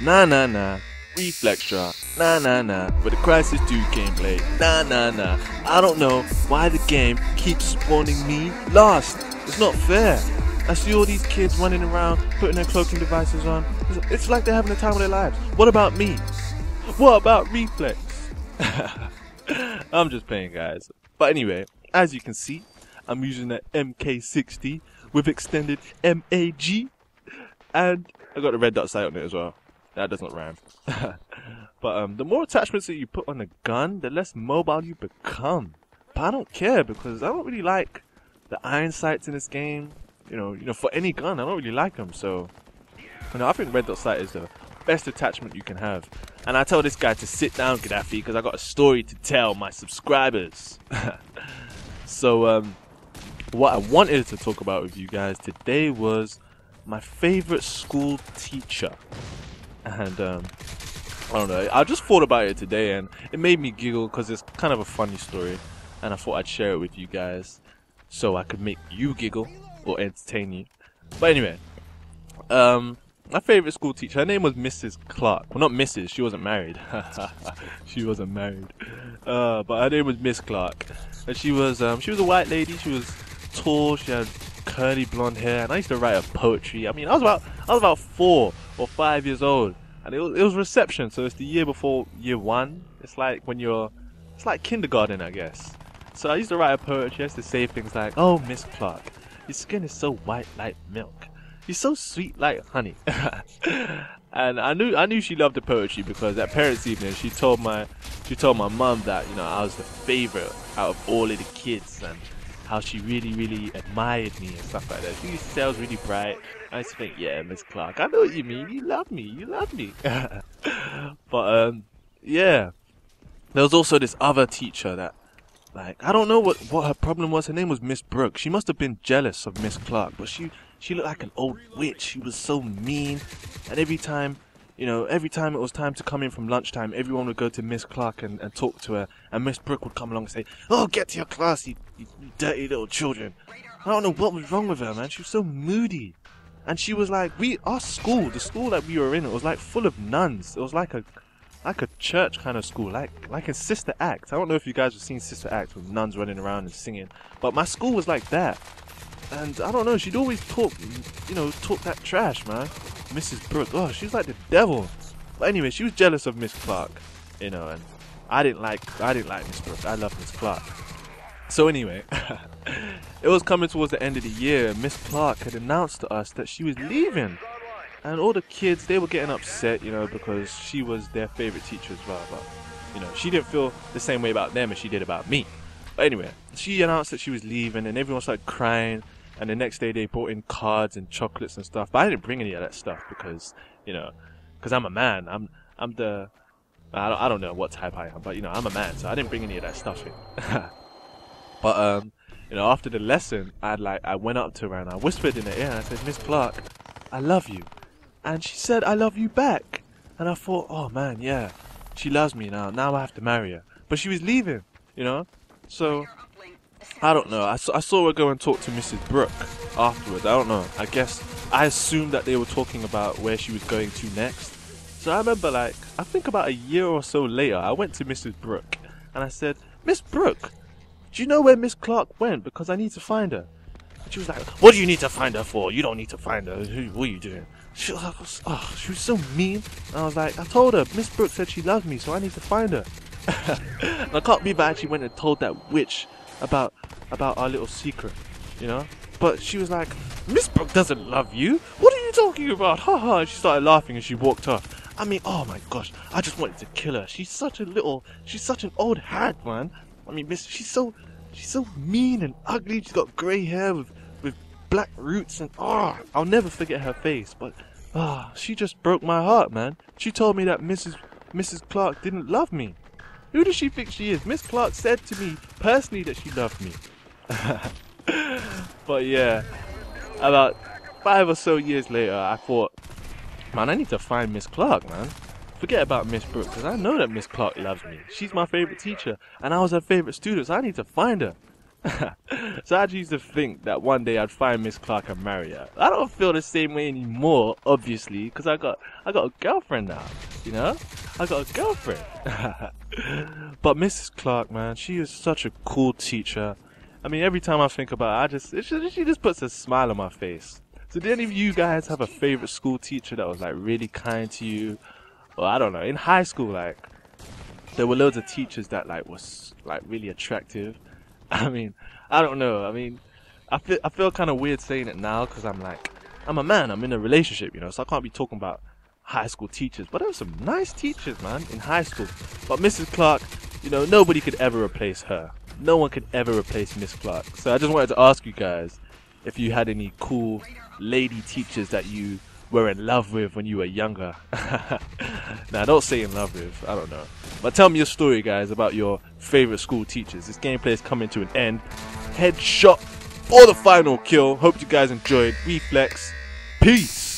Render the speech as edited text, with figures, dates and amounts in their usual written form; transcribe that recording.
Nah, nah, nah. Reflextra. Nah, nah, nah. But the Crisis 2 gameplay. Nah, nah, nah. I don't know why the game keeps spawning me last. It's not fair. I see all these kids running around, putting their cloaking devices on. It's like they're having the time of their lives. What about me? What about Reflex? I'm just playing, guys. But anyway, as you can see, I'm using an MK60 with extended MAG. And I got the red dot sight on it as well. That doesn't rhyme. But the more attachments that you put on the gun, the less mobile you become. But I don't care because I don't really like the iron sights in this game. You know, for any gun, I don't really like them. So, I think red dot sight is the best attachment you can have. And I tell this guy to sit down, Gaddafi, because I got a story to tell my subscribers. So, what I wanted to talk about with you guys today was my favorite school teacher. And I don't know, I just thought about it today and it made me giggle because it's kind of a funny story, and I thought I'd share it with you guys so I could make you giggle or entertain you. But anyway, my favorite school teacher, her name was Mrs. Clark. Well, not Mrs., she wasn't married. She wasn't married. But her name was Miss Clark. And she was a white lady. She was tall, she had curly blonde hair, and I used to write her poetry. I mean, I was about 4 or 5 years old, and it was reception, so it's the year before year 1. It's like it's like kindergarten, I guess. So I used to write her poetry. I used to say things like, "Oh, Miss Clark, your skin is so white like milk. You're so sweet like honey." And I knew she loved the poetry because at parents' evening she told my mum that I was the favorite out of all of the kids, and how she really admired me and stuff like that. She used to say I was really bright. I used to think, yeah, Miss Clark, I know what you mean. You love me. But yeah, there was also this other teacher that, like, I don't know what her problem was. Her name was Miss Brooke. She must have been jealous of Miss Clark, but she looked like an old witch. She was so mean, and every time it was time to come in from lunchtime, everyone would go to Miss Clark and talk to her, and Miss Brooke would come along and say, "Oh, get to your class, you dirty little children." I don't know what was wrong with her, man. She was so moody. And she was like, the school that we were in, it was like full of nuns. It was like a church kind of school, like in Sister Act. I don't know if you guys have seen Sister Act with nuns running around and singing, but my school was like that. And I don't know, she'd always talk that trash, man. Mrs. Brooke, oh, she was like the devil. But anyway, she was jealous of Miss Clark, and I didn't like Miss Brooke. I love Miss Clark. So anyway, it was coming towards the end of the year. Miss Clark had announced to us that she was leaving, and all the kids, they were getting upset, because she was their favorite teacher as well. But she didn't feel the same way about them as she did about me. But anyway, she announced that she was leaving, and everyone started crying. And the next day they brought in cards and chocolates and stuff. But I didn't bring any of that stuff because, because I'm a man. I don't know what type I am, but I'm a man, so I didn't bring any of that stuff in. But after the lesson, I went up to her and I whispered in her ear and I said, "Miss Clark, I love you." And she said, "I love you back." And I thought, oh man, yeah, she loves me now. Now I have to marry her. But she was leaving, so I don't know. I saw her go and talk to Mrs. Brooke afterwards. I don't know. I assumed that they were talking about where she was going to next. So I remember, I think about a year or so later, I went to Mrs. Brooke and I said, "Miss Brooke, do you know where Miss Clark went? Because I need to find her." And she was like, "What do you need to find her for? You don't need to find her. What are you doing?" She was so mean. And I was like, I told her, Miss Brooke said she loves me, so I need to find her. And I can't believe I actually went and told that witch about our little secret, But she was like, "Miss Brooke doesn't love you. What are you talking about? Ha ha." She started laughing and she walked off. I mean, oh my gosh, I just wanted to kill her. She's such an old hag, man. I mean, she's so mean and ugly. She's got grey hair with black roots, and I'll never forget her face. But she just broke my heart, man. She told me that Mrs. Clark didn't love me. Who does she think she is? Miss Clark said to me personally that she loved me. But yeah, about 5 or so years later, I thought, man, I need to find Miss Clark, man. Forget about Miss Brooke, because I know that Miss Clark loves me. She's my favorite teacher, and I was her favorite student, so I need to find her. So I used to think that one day I'd find Miss Clark and marry her. I don't feel the same way anymore, obviously, because I got a girlfriend now. You know, I got a girlfriend. But Mrs. Clark, man, she is such a cool teacher. I mean, every time I think about her, she just puts a smile on my face. So did any of you guys have a favorite school teacher that was like really kind to you? Or I don't know, in high school, like there were loads of teachers that like was like really attractive. I mean, I don't know. I mean, I feel kind of weird saying it now because I'm a man. I'm in a relationship, you know, so I can't be talking about high school teachers. But there were some nice teachers, man, in high school. But Mrs. Clark, you know, nobody could ever replace her. No one could ever replace Miss Clark. So I just wanted to ask you guys if you had any cool lady teachers that you were in love with when you were younger. Now, don't say in love with, I don't know. But tell me your story, guys, about your favorite school teachers. This gameplay is coming to an end. Headshot or the final kill. Hope you guys enjoyed. Reflex. Peace.